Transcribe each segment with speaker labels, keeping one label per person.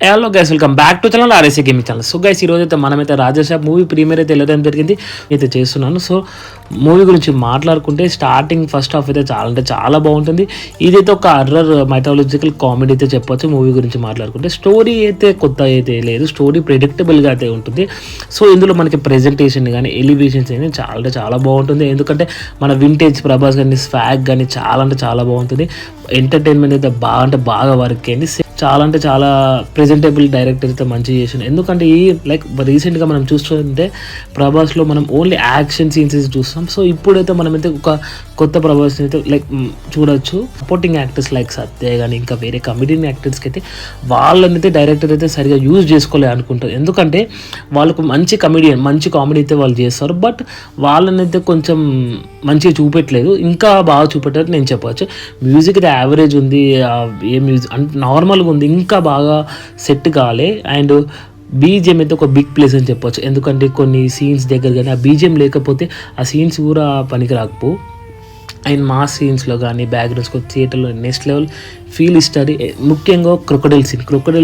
Speaker 1: Hello guys, welcome back to channel RSA gaming channel. So guys, ఈరోజు అయితే మనమైతే Raja Saab movie premier అయితే వెళ్ళడం జరిగింది, అయితే చేస్తున్నాను. సో మూవీ గురించి మాట్లాడుకుంటే స్టార్టింగ్ ఫస్ట్ హాఫ్ అయితే చాలా అంటే చాలా బాగుంటుంది. ఇదైతే ఒక హర్రర్ మైథాలజికల్ కామెడీ అయితే చెప్పొచ్చు. మూవీ గురించి మాట్లాడుకుంటే స్టోరీ అయితే కొత్త అయితే లేదు, స్టోరీ ప్రెడిక్టబుల్గా అయితే ఉంటుంది. సో ఇందులో మనకి ప్రెజెంటేషన్ కానీ ఎలివేషన్స్ కానీ చాలా అంటే చాలా బాగుంటుంది. ఎందుకంటే మన వింటేజ్ ప్రభాస్ కానీ స్వాగ్ కానీ చాలా అంటే చాలా బాగుంటుంది. ఎంటర్టైన్మెంట్ అయితే బాగా వర్క్ అయింది. చాలా అంటే చాలా ప్రెజెంటబుల్ డైరెక్టర్ అయితే మంచిగా చేసింది. ఎందుకంటే ఈ లైక్ రీసెంట్గా మనం చూస్తుంటే ప్రభాస్లో మనం ఓన్లీ యాక్షన్ సీన్స్ చూస్తాం. సో ఇప్పుడైతే మనమైతే ఒక కొత్త ప్రభాస్ అయితే లైక్ చూడొచ్చు. సపోర్టింగ్ యాక్టర్స్ లైక్ సత్య కానీ ఇంకా వేరే కమెడియన్ యాక్టర్స్కి అయితే వాళ్ళనైతే డైరెక్టర్ అయితే సరిగా యూజ్ చేసుకోలే అనుకుంటారు. ఎందుకంటే వాళ్ళకు మంచి కామెడీ అయితే వాళ్ళు చేస్తారు, బట్ వాళ్ళనైతే కొంచెం మంచిగా చూపెట్టలేదు, ఇంకా బాగా చూపెట్టారు నేను చెప్పవచ్చు. మ్యూజిక్ అయితే యావరేజ్ ఉంది, ఏ మ్యూజిక్ అంటే నార్మల్గా ఉంది, ఇంకా బాగా సెట్ కాలే. అండ్ బీజిఎం అయితే ఒక బిగ్ ప్లేస్ అని చెప్పొచ్చు. ఎందుకంటే కొన్ని సీన్స్ దగ్గర కానీ ఆ బీజిఎం లేకపోతే ఆ సీన్స్ కూడా పనికి రాకపో. అండ్ మా సీన్స్లో కానీ బ్యాక్గ్రౌండ్స్లో థియేటర్లో నెక్స్ట్ లెవెల్ ఫీల్ ఇస్తుంది. ముఖ్యంగా క్రొకడైల్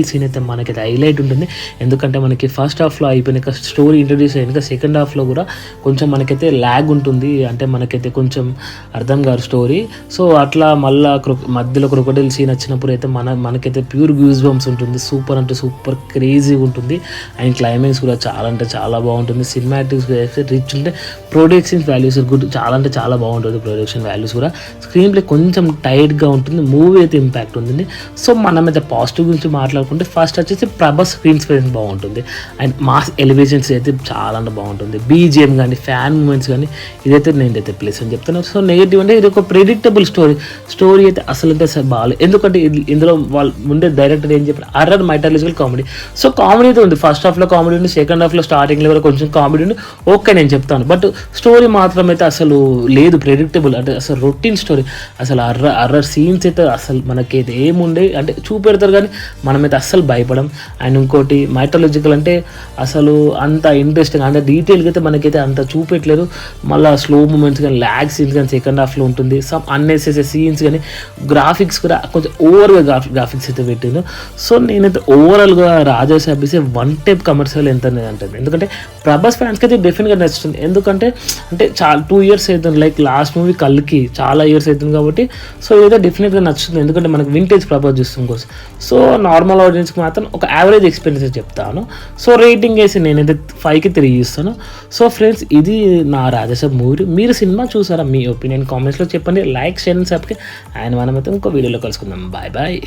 Speaker 1: సీన్ అయితే మనకి హైలైట్ ఉంటుంది. ఎందుకంటే మనకి ఫస్ట్ హాఫ్లో అయిపోయినాక స్టోరీ ఇంట్రడ్యూస్ అయినాక సెకండ్ హాఫ్లో కూడా కొంచెం మనకైతే ల్యాగ్ ఉంటుంది, అంటే మనకైతే కొంచెం అర్థం కాదు స్టోరీ. సో అట్లా మళ్ళీ మధ్యలో క్రొకడైల్ సీన్ వచ్చినప్పుడు అయితే మనకైతే ప్యూర్ గ్యూస్ బంప్స్ ఉంటుంది. సూపర్ అంటే సూపర్ క్రేజీగా ఉంటుంది. అండ్ క్లైమాక్స్ కూడా చాలా అంటే చాలా బాగుంటుంది. సినిమాటిక్స్ రిచ్ ఉంటే ప్రొడక్షన్ వాల్యూస్ గుడ్, చాలా అంటే చాలా బాగుంటుంది. ప్రొడక్షన్ వాల్యూస్ కూడా స్క్రీన్ ప్లే కొంచెం టైట్గా ఉంటుంది. మూవీ అయితే ఇంపాక్ట్ ఉంటుంది. సో మనం అయితే పాజిటివ్ గురించి మాట్లాడుకుంటే ఫస్ట్ వచ్చేసి ప్రభాస్ స్క్రీన్ స్పేస్ బాగుంటుంది. అండ్ మాస్ ఎలివేషన్స్ అయితే చాలా అంటే బాగుంటుంది. బీజిఎం కానీ ఫ్యాన్ మూమెంట్స్ కానీ ఇదైతే నేనైతే ప్లేస్ అని చెప్తాను. సో నెగిటివ్ అంటే ఇది ఒక ప్రెడిక్టబుల్ స్టోరీ అయితే అసలు అయితే బాగాలేదు. ఎందుకంటే ఇందులో వాళ్ళు ముందే డైరెక్టర్ ఏం చెప్పారు, horror mythological comedy. So comedy అయితే ఉంది, ఫస్ట్ హాఫ్లో కామెడీ ఉంది, సెకండ్ హాఫ్లో స్టార్టింగ్లో కూడా కొంచెం కామెడీ ఉంది. ఓకే నేను చెప్తాను, బట్ స్టోరీ మాత్రం అయితే అసలు లేదు, ప్రెడిక్టబుల్ అంటే అసలు రొటీన్ స్టోరీ. అసలు హర్రర్ సీన్స్ అయితే అసలు మనకైతే ఏముండే అంటే చూపెడతారు కానీ మనమైతే అస్సలు భయపడం. అండ్ ఇంకోటి మైథాలజికల్ అంటే అసలు అంత ఇంట్రెస్టింగ్ అంటే డీటెయిల్గా అయితే మనకైతే అంత చూపెట్టలేదు. మళ్ళీ స్లో మూమెంట్స్ కానీ ల్యాగ్ సీన్స్ కానీ సెకండ్ హాఫ్లో ఉంటుంది. సమ్ అన్నెసెసరీ సీన్స్ కానీ గ్రాఫిక్స్ కూడా కొంచెం ఓవర్గా గ్రాఫిక్స్ అయితే పెట్టిండు. సో నేనైతే ఓవరాల్గా Raja Saab is one type commercial ఎంత అంటే, ఎందుకంటే ప్రభాస్ ఫ్యాన్స్కి అయితే డెఫినెట్గా నచ్చుతుంది. ఎందుకంటే అంటే చాలా 2 years అవుతుంది, లైక్ లాస్ట్ మూవీ కల్కి చాలా ఇయర్స్ అవుతుంది కాబట్టి. సో ఇదైతే డెఫినెట్గా నచ్చుతుంది, ఎందుకంటే మనకు వింటేజ్ ప్రభాస్ చూస్తాం కోసం. సో నార్మల్ ఆడియన్స్కి మాత్రం ఒక యావరేజ్ ఎక్స్పీరియన్స్ చెప్తాను. సో రేటింగ్ వేసి నేనైతే 5కి 3 ఇస్తాను. సో ఫ్రెండ్స్, ఇది నా రాజాసాబ్ మూవీ. మీరు సినిమా చూసారా? మీ ఒపీనియన్ కామెంట్స్లో చెప్పండి. Like, share and subscribe. And మనమైతే ఇంకో వీడియోలో కలుసుకుందాం. Bye bye.